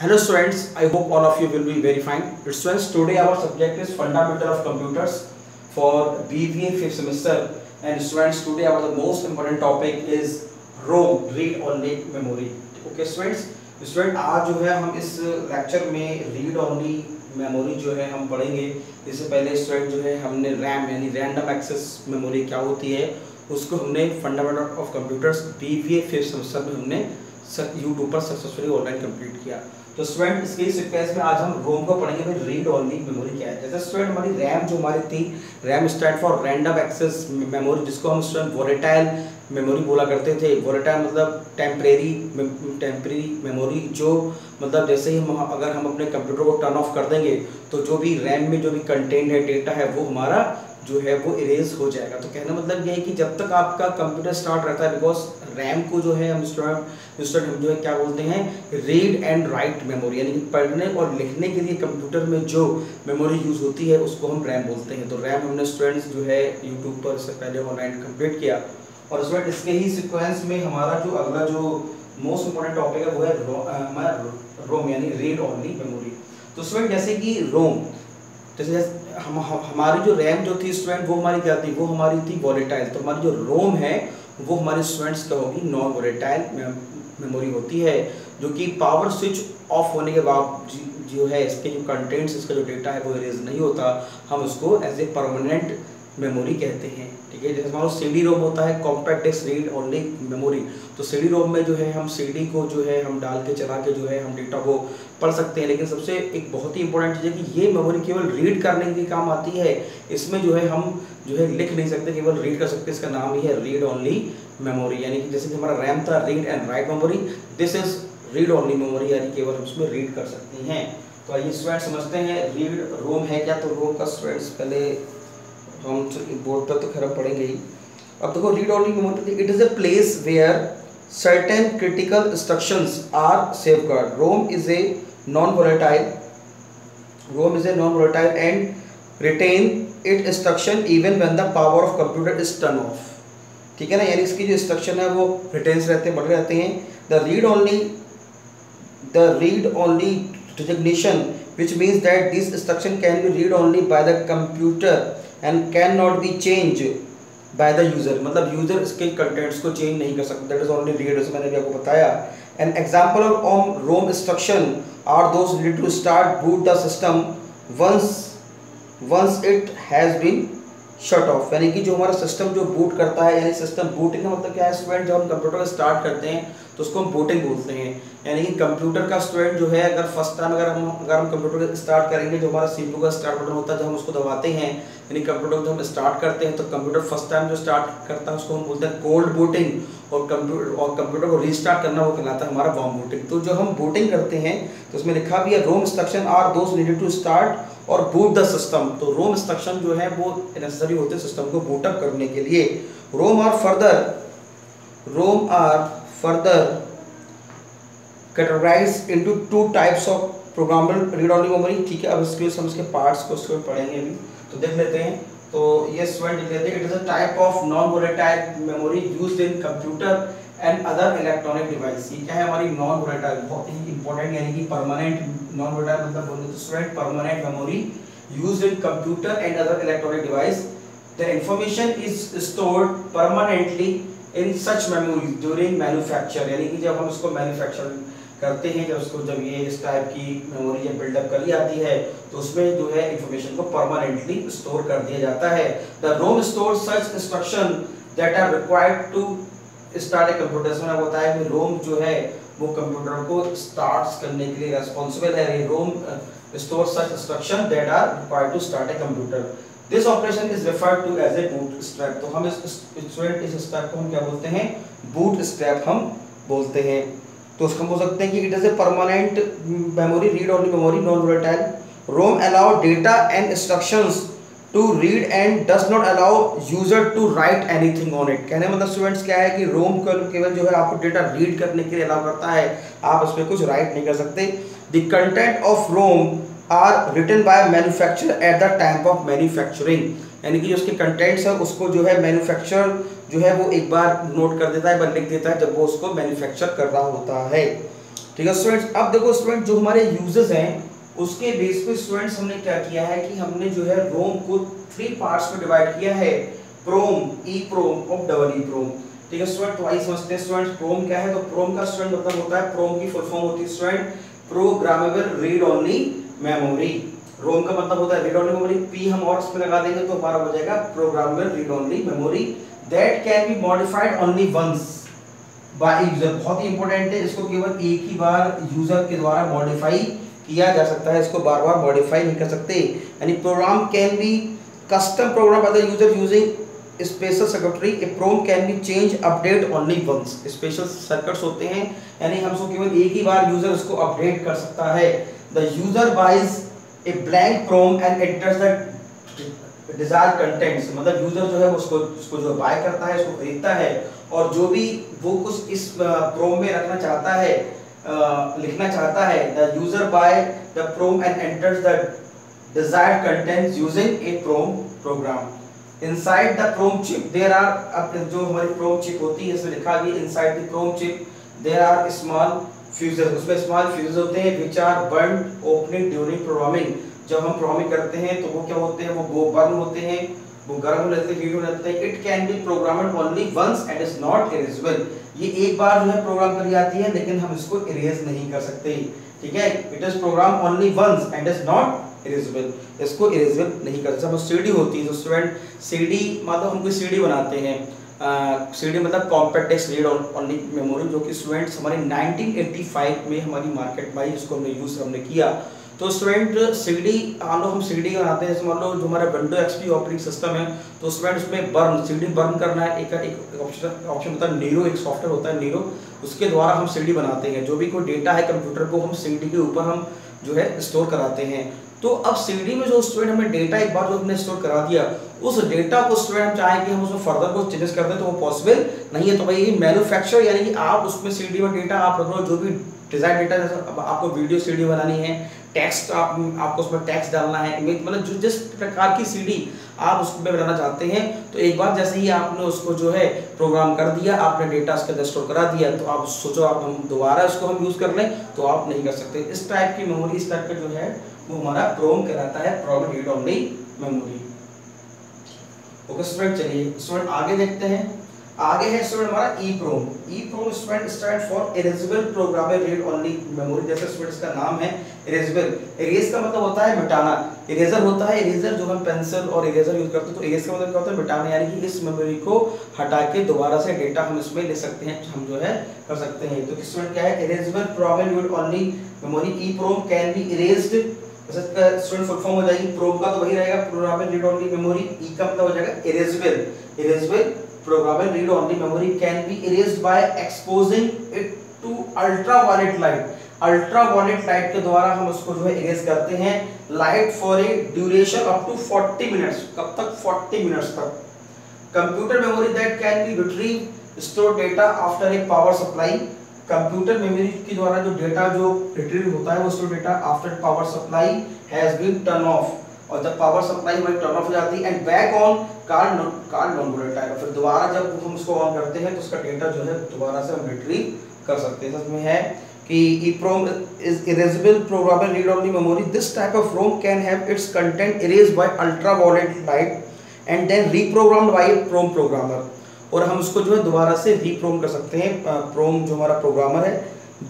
Hello students, I hope all of you will be very fine. Students, today our subject is Fundamental of Computers for BBA 5th semester. And students, today our the most important topic is ROM, Read Only Memory. Okay students, आज जो है हम इस lecture में read only memory जो है हम पढ़ेंगे। इससे पहले स्टूडेंट जो है हमने रैम यानी रैंडम एक्सेस मेमोरी क्या होती है उसको हमने fundamental of computers BBA 5th semester में हमने यूट्यूब पर सक्सेसफुली ऑनलाइन कंप्लीट किया। तो स्टूडेंट इसके सीक्वेंस में आज हम रोम को पढ़ेंगे भाई रीड ओनली मेमोरी क्या है। जैसे स्टूडेंट हमारी रैम जो हमारी थी, RAM stand for random access memory, जिसको हम स्टूडेंट वोलेटाइल मेमोरी बोला करते थे। वोलेटाइल मतलब टेम्परेरी मेमोरी, जो मतलब जैसे ही हम अगर हम अपने कंप्यूटर को टर्न ऑफ कर देंगे तो जो भी रैम में जो भी कंटेंट है, डेटा है, वो हमारा जो है वो इरेज हो जाएगा। तो कहना मतलब ये है कि जब तक आपका कंप्यूटर स्टार्ट रहता है, बिकॉज रैम को जो है हम स्टूडेंट हम जो है क्या बोलते हैं, रीड एंड राइट मेमोरी, यानी कि पढ़ने और लिखने के लिए कंप्यूटर में जो मेमोरी यूज़ होती है उसको हम रैम बोलते हैं। तो रैम हमने स्टूडेंट्स जो है यूट्यूब पर इससे पहले ऑनलाइन कंप्लीट किया। और स्टूडेंट इसके ही सिक्वेंस में हमारा जो अगला जो मोस्ट इम्पोर्टेंट टॉपिक है वो है हमारा रोम यानी रीड ओनली मेमोरी। तो स्टूडेंट जैसे कि रोम, जैसे हमारी जो रैम जो थी स्टूडेंट वो हमारी क्या थी, वो हमारी थी वोलेटाइल। तो हमारी जो रोम है वो हमारे स्टूडेंट्स क्या होगी, नॉन वोलेटाइल मेमोरी होती है, जो कि पावर स्विच ऑफ होने के बाद जो है इसके जो कंटेंट्स, इसका जो डेटा है वो इरेज नहीं होता। हम उसको एज ए परमानेंट मेमोरी कहते हैं। ठीक है, जैसे हमारा CD रोम होता है, compact disc read only memory. तो CD रोम में जो है हम CD को जो है हम डाल के चला के जो है हम डेटा को पढ़ सकते हैं। लेकिन सबसे एक बहुत ही इंपॉर्टेंट चीज़ है कि ये मेमोरी केवल रीड करने के काम आती है। इसमें जो है हम जो है लिख नहीं सकते, केवल रीड कर सकते हैं। इसका नाम ही है रीड ओनली मेमोरी। यानी कि जैसे कि हमारा रैम था read and write memory, this is read only memory, यानी केवल हम उसमें रीड कर सकते हैं। तो आइए स्टूडेंट समझते हैं रीड रोम है क्या। तो रोम का स्टूडेंट्स पहले हम बोर्ड पर तो खैर पढ़ेंगे ही। अब देखो read only memory, it is a place where certain critical instructions are safeguard. ROM is a non volatile and retain it instruction even when the power of computer is turn off. ठीक है ना, यानी इसकी जो instruction है वो retains रहते हैं, बढ़े रहते हैं। The read only recognition, which means that this instruction can be read only by the computer and cannot be changed by the user। मतलब यूजर इसके कंटेंट्स को चेंज नहीं कर सकता, दैट इज ओनली रीड, जैसे मैंने भी आपको बताया। An example of ROM instruction are those need to start boot the system once it has been shut off. यानी कि जो हमारा सिस्टम जो बूट करता है, यानी सिस्टम बूटिंग का मतलब क्या है स्टूडेंट, जब हम कंप्यूटर को स्टार्ट करते हैं तो उसको हम बूटिंग बोलते हैं। यानी कि कंप्यूटर का स्टूडेंट जो है अगर फर्स्ट टाइम अगर हम कंप्यूटर को स्टार्ट करेंगे, जो हमारा CPU का स्टार्ट बटन होता है, जब हम उसको दबाते हैं, यानी कंप्यूटर को जब हम स्टार्ट करते हैं तो कंप्यूटर फर्स्ट टाइम जो स्टार्ट करता है उसको हम बोलते हैं कोल्ड बूटिंग, और कंप्यूटर को रीस्टार्ट करना वो कहलाता है हमारा वार्म बूटिंग। तो जो हम बूटिंग करते हैं तो उसमें लिखा भी है ROM instruction are those needed to start और बूट द सिस्टम। तो रोम इंस्ट्रक्शन जो है वो नेसेसरी होते हैं सिस्टम को बूटअप करने के लिए। ROM are further categorised into two types of programmable read only memory. ठीक है, अब इसके हम इसके पार्ट्स को स्टूडेंट पढ़ेंगे अभी, तो देख लेते हैं। तो ये स्टूडेंट लिख लेते हैं, it is a type of non volatile memory used in computer and other electronic device. ये क्या है हमारी नॉन वोलेटाइल, बहुत ही इंपॉर्टेंट, यानी कि परमानेंट। नॉन वोलेटाइल मतलब बोलते हैं student permanent memory used in computer and other electronic device. The information is stored permanently in such memory during manufacture. यानी कि जब हम उसको मैन्युफैक्चर करते हैं, जब ये इस टाइप की मेमोरी जब बिल्डअप कर ली जाती है तो उसमें जो है इंफॉर्मेशन को परमानेंटली स्टोर कर दिया जाता है। The ROM store such instruction that are required to start a computer. इसमें आपको बताया कि रोम जो है वो कंप्यूटर को स्टार्ट करने के लिए रेस्पॉन्सिबल है। ROM store such instruction that are required to start a computer. This operation is referred to as a boot strap. तो हम इस स्ट्रैप को हम क्या बोलते हैं, बूट स्ट्रैप हम बोलते हैं। तो उसको हम बोल सकते हैं कि it is a permanent memory, read only memory, non volatile. ROM allow data and instructions to read and does not allow user to write anything on it. कहने मतलब स्टूडेंट्स क्या है कि रोम केवल जो है आपको डेटा रीड करने के लिए अलाउ करता है, आप उसमें कुछ राइट नहीं कर सकते। The content of ROM are written by manufacturer at the time of manufacturing. यानी कि जो उसके कंटेंट्स है उसको जो है मैन्युफैक्चरर जो है वो एक बार नोट कर देता है, एक बार लिख देता है जब वो उसको मैन्युफैक्चर कर रहा होता है। ठीक ठीक है स्टूडेंट्स। अब देखो स्टूडेंट, जो हमारे यूजर्स हैं उसके बेस पे स्टूडेंट्स हमने क्या किया है कि हमने जो है रोम को 3 पार्ट्स में डिवाइड किया है, प्रोम, ई प्रोम और डबल ई प्रोम। ठीक है स्टूडेंट, तो आइए समझते हैं स्टूडेंट प्रोम क्या है। तो प्रोम का स्टूडेंट मतलब होता है, प्रोम की फुल फॉर्म होती है student programmable read only memory. ROM का मतलब होता है रीड ओनली मेमोरी, पी हम और इसमें लगा देंगे तो हमारा हो जाएगा programmable read only memory that can be modified only once by user. बहुत ही इंपॉर्टेंट है, इसको केवल एक ही बार यूजर के द्वारा मॉडिफाई किया जा सकता है, इसको बार बार मॉडिफाई नहीं कर सकते। यानी program can be custom program by the user using special circuitry. A program can be change update only once. Special circuits होते हैं, यानी हम इसको केवल एक ही बार यूजर इसको अपडेट कर सकता है। The user buys a blank PROM and enters the desired contents. मतलब यूजर जो है उसको जो बाय करता है, उसको खरीदता है, और जो भी वो कुछ इस प्रोम में रखना चाहता है, लिखना चाहता है, the user buy the PROM and enters the desired contents using a PROM program. Inside the PROM chip there are, अब जो हमारी प्रोम चिप होती है इसमें लिखा गया inside the PROM chip there are small fuses. उसमें स्मॉल फ्यूजेस होते हैं which are burned opening during programming. जब हम प्रोग्रामिंग करते हैं तो वो क्या होते हैं, वो बर्न होते हैं, वो गर्म हो जाते हैं, हीट हो जाते हैं। It can be programmed only once and is not erasable. ये एक बार जो है प्रोग्राम करी जाती है, लेकिन हम इसको इरेज नहीं कर सकते। ठीक है, it is program only once and is not erasable. इसको इरेजेबल नहीं कर सकते। सीडी होती है, तो स्टूडेंट सीडी मतलब हम कोई सीडी बनाते हैं, सीडी मतलब compact disc read only memory, जो कि स्टूडेंट्स हमारे 1985 में हमारी मार्केट में इसको हमने यूज किया। तो स्टूडेंट सीडी हम सीडी बनाते हैं, जैसे मान लो जो हमारा विंडो एक्सपी ऑपरेटिंग सिस्टम है, तो स्टूडेंट उसमें बर्न सीडी बर्न करना है, एक ऑप्शन होता है नीरो, एक सॉफ्टवेयर होता है नीरो, उसके द्वारा हम सीडी बनाते हैं। जो भी कोई डेटा है कंप्यूटर को हम सीडी के ऊपर हम जो है स्टोर कराते हैं। तो अब सीडी में जो स्टूडेंट हमने डेटा एक बार जो हमने स्टोर करा दिया, उस डेटा को स्टूडेंट हम चाहें कि हम उसमें फर्दर कुछ चेंजेस कर दें तो वो पॉसिबल नहीं है। तो भाई ये मैन्युफैक्चर, यानी कि आप उसमें सीडी में डेटा आप रख लो, जो भी डिजाइन डेटा, जैसे अब आपको वीडियो सीडी बनानी है, टेक्स्ट आपको उसमें टेक्स्ट डालना है, इमेज, मतलब जो जिस प्रकार की सीडी आप उसमें बनाना चाहते हैं, तो एक बार जैसे ही आपने उसको जो है प्रोग्राम कर दिया, आपने डेटा उसके अंदर स्टोर करा दिया, तो आप सोचो आप हम दोबारा इसको हम यूज कर लें तो आप नहीं कर सकते। इस टाइप की मेमोरी, इस टाइप का जो है वो हमारा प्रोम कहलाता है, program read only memory. Okay student, चलिए स्टूडेंट आगे देखते हैं। आगे है स्टूडेंट हमारा E PROM. E PROM student stand for erasable programmable read only memory. जैसे स्टूडेंट इसका नाम है इरेजेबल। इरेज का मतलब होता है मिटाना, इरेजर होता है, इरेजर जो हम पेंसिल और इरेजर यूज करते हैं, तो इरेज का मतलब क्या होता है मिटाना, यानी कि इस मेमोरी को हटा के दोबारा से डेटा हम इसमें ले सकते हैं, हम जो है कर सकते हैं। तो स्टूडेंट क्या है, erasable programmable read only memory. E PROM can be erased, इसका स्टूडेंट फुल फॉर्म हो जाएगी, प्रोम का तो वही रहेगा programmable read only memory, E का मतलब हो जाएगा erasable. Erasable programmable read only memory can be erased by exposing it to ultraviolet light. Ultraviolet light के द्वारा हम उसको जो है इरेज करते हैं, light for a duration up to 40 minutes. कब तक? 40 मिनट्स तक। Computer memory that can be retrieve store data after a power supply. Computer memory के द्वारा जो डेटा जो रिट्रीव होता है, वो store data after power supply has been turn off, और जब पावर सप्लाई हमारी टर्न ऑफ हो जाती है, and back on card non volatile, फिर दोबारा जब हम उसको ऑन करते हैं तो उसका डेटा जो है दोबारा से हम रिट्रीव कर सकते हैं। इसमें है कि EEPROM is erasable programmable read-only memory. This type of ROM can have its content erased by ultraviolet light and then reprogrammed by a PROM programmer. और हम उसको जो है दोबारा से रीप्रोम कर सकते हैं, PROM जो हमारा प्रोग्रामर है।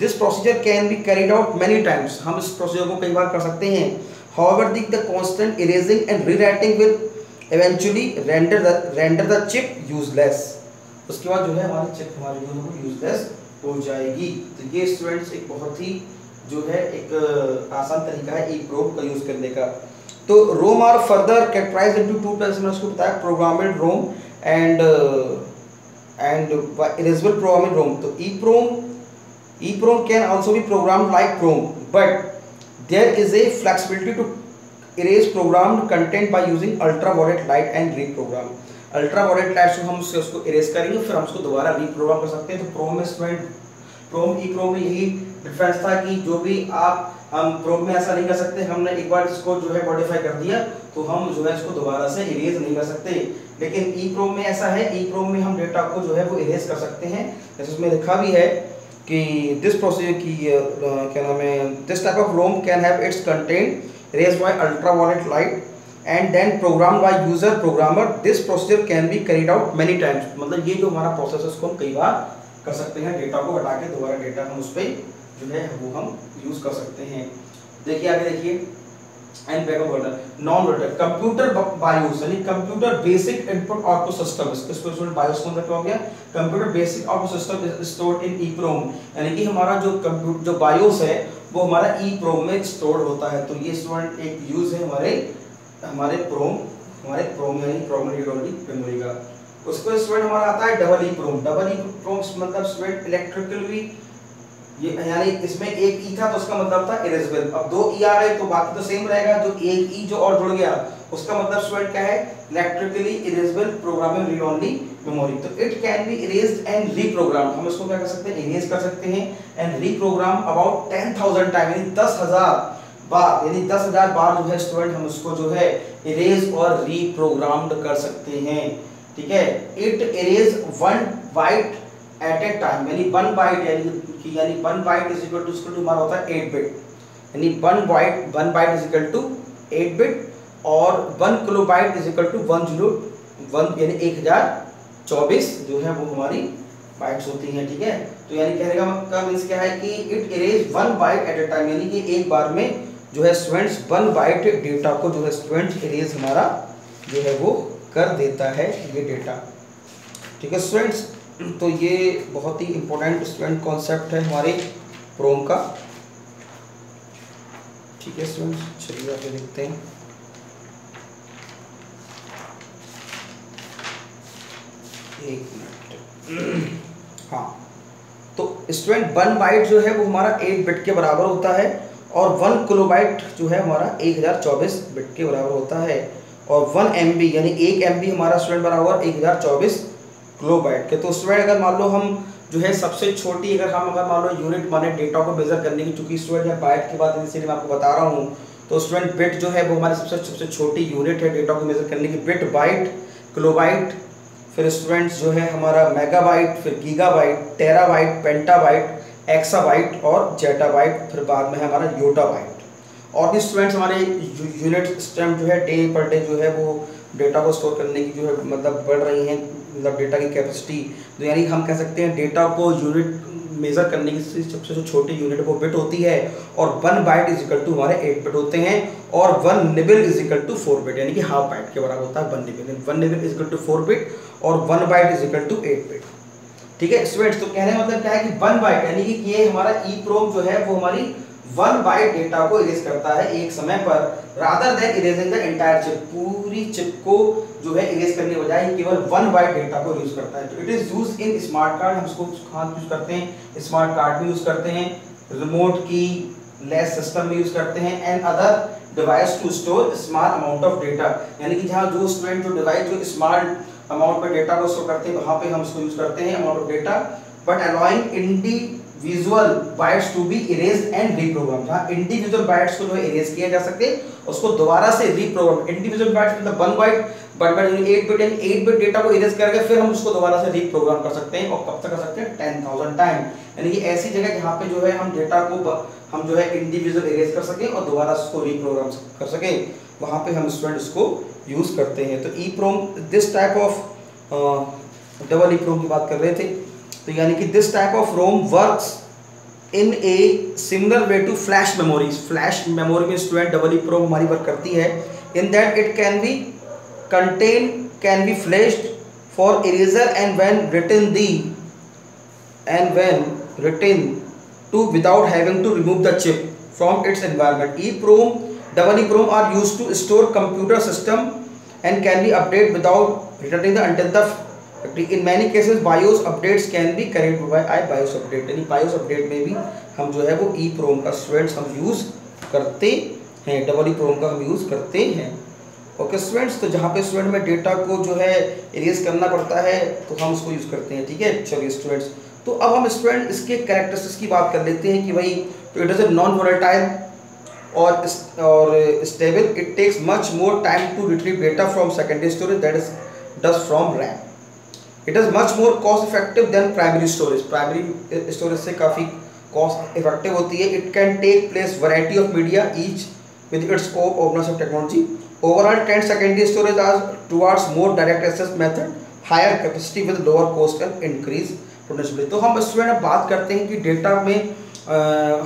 This procedure can be carried out many times. हम इस प्रोसीजर को कई बार कर सकते हैं। However, the constant erasing and rewriting will eventually render the chip useless. उसके बाद जो है हमारी चिप हमारी जो है वो यूजलेस हो जाएगी। तो ये स्टूडेंट्स एक बहुत ही जो है एक आसान तरीका है EEPROM का यूज करने का। तो ROM are further characterised into two types, मैंने उसको बताया, programmable ROM and erasable programmable ROM. तो EEPROM can also be programmed like PROM, but there is a flexibility to erase programmed content by using ultraviolet light and reprogram. Ultraviolet light से हम उसको erase करेंगे, फिर हम उसको दोबारा reprogram कर सकते हैं। तो प्रोम में स्टूडेंट EEPROM में यही डिफरेंस था कि जो भी हम प्रोम में ऐसा नहीं कर सकते, हमने एक बार इसको जो है मॉडिफाई कर दिया तो हम जो है इसको दोबारा से इरेज नहीं कर सकते। लेकिन EEPROM में ऐसा है, EEPROM में हम डेटा को जो है वो इरेज कर सकते हैं। जैसे उसमें लिखा भी है कि दिस प्रोसीजर की क्या नाम है, this type of ROM can have its content raise by ultraviolet light and then program by user programmer. This procedure can be carried out many times. मतलब ये जो हमारा प्रोसेस है उसको हम कई बार कर सकते हैं, डेटा को हटा के दोबारा डेटा हम उस पर जो है वो हम यूज कर सकते हैं। देखिए आगे देखिए, and backup order non order computer BIOS यानी computer basic input output system, इसको स्टूडेंट बायोस को मतलब क्या हो गया, computer basic output system is stored in EPROM. यानी कि हमारा जो कंप्यूटर जो बायोस है वो हमारा ईप्रोम में स्टोर होता है। तो ये स्टूडेंट एक यूज है हमारे प्रोम यानी प्राइमरी रीड ओनली मेमोरी का। उसको स्टूडेंट हमारा आता है डबल ईप्रोम। डबल ईप्रोम मतलब स्टूडेंट इलेक्ट्रिकली, ये यानी इसमें एक ई था तो उसका मतलब था इरेजेबल। अब दो ई आ गए तो बाकी तो सेम रहेगा, जो एक ई जो और जुड़ गया उसका मतलब स्टूडेंट क्या है, electrically erasable programmable read only memory. तो it can be erased and reprogrammed. हम इसको क्या कर सकते हैं, इरेज कर सकते हैं एंड रीप्रोग्राम अबाउट 10,000 टाइम, यानी 10,000 बार, यानी 10,000 बार जो है स्टूडेंट हम उसको जो है इरेज और रीप्रोग्राम्ड कर सकते हैं। ठीक है, it erase 1 byte at a time, यानी 1 बाइट यानी 1 बाइट इज इक्वल टू हमारा होता है 8 बिट, यानी 1 byte is equal to 8 bit और 1 किलोबाइट इज इक्वल टू 101 यानी 1024 जो है वो हमारी बाइट्स होती हैं। ठीक है, तो यानी कहने का मींस क्या है कि it erase 1 byte at a time, यानी कि एक बार में जो है स्टूडेंट्स 1 बाइट डेटा को जो है स्टूडेंट इरेज हमारा जो है वो कर देता है ये डेटा। ठीक है स्टूडेंट्स, तो ये बहुत ही इंपॉर्टेंट स्टूडेंट कॉन्सेप्ट है हमारे प्रोम का। ठीक है स्टूडेंट्स, चलिए आगे देखते हैं। एक मिनट, हाँ, तो स्टूडेंट 1 बाइट जो है वो हमारा 8 बिट के बराबर होता है और 1 किलोबाइट जो है हमारा 1024 बिट के बराबर होता है और 1 MB यानी 1 MB हमारा स्टूडेंट बराबर 1024 किलोबाइट के। तो स्टूडेंट अगर मान लो हम जो है सबसे छोटी अगर मान लो यूनिट माने डेटा को मेजर करने की, चूंकि स्टूडेंट है बाइट की बात इसलिए मैं आपको बता रहा हूँ, तो स्टूडेंट बिट जो है वो हमारी सबसे छोटी यूनिट है डेटा को मेजर करने की। बिट, बाइट, किलोबाइट, फिर स्टूडेंट्स जो है हमारा मेगाबाइट, फिर गीगाबाइट, टेराबाइट, पेंटाबाइट, एक्साबाइट और जेटाबाइट, फिर बाद में हमारा योटाबाइट। और भी स्टूडेंट्स हमारे यूनिट सिस्टम जो है डे पर डे जो है वो डेटा को स्टोर करने की जो है मतलब बढ़ रही हैं, मतलब डेटा की कैपेसिटी। तो यानी हम कह सकते हैं डेटा को यूनिट मेजर करने की सबसे जो छोटी यूनिट वो बिट होती है और 1 बाइट इज इक्वल टू हमारे 8 बिट होते हैं और 1 nibble is equal to 4 bit, यानी कि हाफ बाइट के बराबर होता है 1 nibble. 1 nibble is equal to 4 bit और 1 byte is equal to 8 bit. ठीक है स्टूडेंट्स, तो कहने मतलब क्या है कि 1 बाइट यानी कि ये हमारा ईप्रोम जो है वो हमारी 1 बाइट डेटा को इरेज करता है एक समय पर, rather than erasing the entire chip. पूरी चिप को जो है इरेज करने के बजाय केवल 1 बाइट डेटा को यूज करता है। तो it is used in smart card. हम इसको कहाँ यूज करते हैं, स्मार्ट कार्ड में यूज करते हैं, रिमोट की लेस सिस्टम में यूज करते हैं and other device to store small amount of data. यानी कि जहाँ जो स्टूडेंट जो डिवाइस जो स्मॉल अमाउंट में डेटा को स्टोर करते हैं वहाँ पे हम इसको यूज करते हैं amount of data, but allowing individual bytes to be erased and reprogram. जहाँ इंडिविजुअल बाइट्स को जो है इरेज किया जा सके उसको दोबारा से रीप्रोग्राम। इंडिविजुअल बाइट्स मतलब 1 बाइट बट 8 बिट डेटा को इरेज करके फिर हम उसको दोबारा से रीप्रोग्राम कर सकते हैं और कब तक कर सकते हैं 10,000 टाइम। यानी कि ऐसी जगह जहाँ पे जो है हम डेटा को हम जो है इंडिविजुअल इरेज कर सकें और दोबारा उसको रीप्रोग्राम कर सकें, वहाँ पे हम स्टूडेंट इसको यूज करते हैं। तो EPROM this type of double EPROM की बात कर रहे थे, तो यानी कि this type of ROM works in a similar way to flash memories. Flash memory में स्टूडेंट डबल ईप्रोम हमारी वर्क करती है in that it can be flashed for erasure and when written to without having to remove the chip from its environment. Double EEPROM are used to store computer system and can be updated without returning the until the in many cases BIOS updates can be carried by BIOS update. यानी BIOS update में भी हम जो है वो EEPROM का students हम use करते हैं, डबल EEPROM का हम यूज करते हैं। ओके स्टूडेंट्स, तो जहाँ पे स्टूडेंट में डेटा को जो है इरेज करना पड़ता है तो हम उसको यूज करते हैं। ठीक है, चलिए स्टूडेंट्स, तो अब हम स्टूडेंट इसके कैरेक्टरिस्टिक्स की बात कर लेते हैं कि भाई तो it is a non volatile और stable. It takes much more time to retrieve data from secondary storage that is does from RAM. It is much more cost effective than primary storage. Primary storage से काफ़ी cost effective होती है। It can take place variety of media each with its scope openness of technology. Overall trend secondary storage are towards more direct access method, higher capacity with lower cost and increase potentially। तो हम student अब बात करते हैं कि data में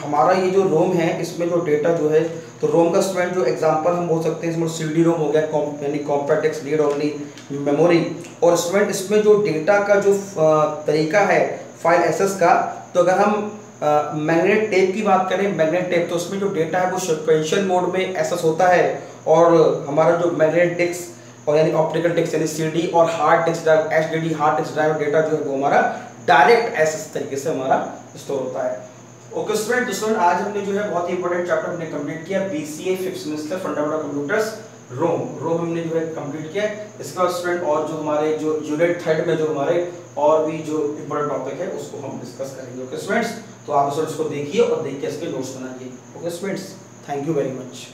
हमारा ये जो रोम है इसमें जो डेटा जो है, तो रोम का स्टूडेंट जो एग्जांपल हम बोल सकते हैं इसमें CD रोम हो गया, यानी compact text read only memory. और स्टूडेंट इसमें जो डेटा का जो तरीका है फाइल एक्सेस का, तो अगर हम मैग्नेट टेप की बात करें, मैग्नेट टेप तो उसमें जो डेटा है वो सीक्वेंशियल मोड में एक्सेस होता है, और हमारा जो मैग्नेट डिस्क और यानी ऑप्टिकल डिस्क यानी CD और hard disk drive HDD hard disk drive data जो है वो हमारा डायरेक्ट एक्सेस तरीके से हमारा स्टोर होता है। ओके स्टूडेंट, आज हमने जो है बहुत ही इंपॉर्टेंट चैप्टर हमने कंप्लीट किया, BCA 5th semester fundamental computers ROM हमने जो है कंप्लीट किया। इसके बाद स्टूडेंट और जो हमारे जो यूनिट 3rd में जो हमारे और भी जो इंपॉर्टेंट टॉपिक है उसको हम डिस्कस करेंगे। ओके स्टूडेंट्स, तो आप स्टूडेंट्स को देखिए और देख के इसके नोट्स बनाइए। Okay students, thank you very much.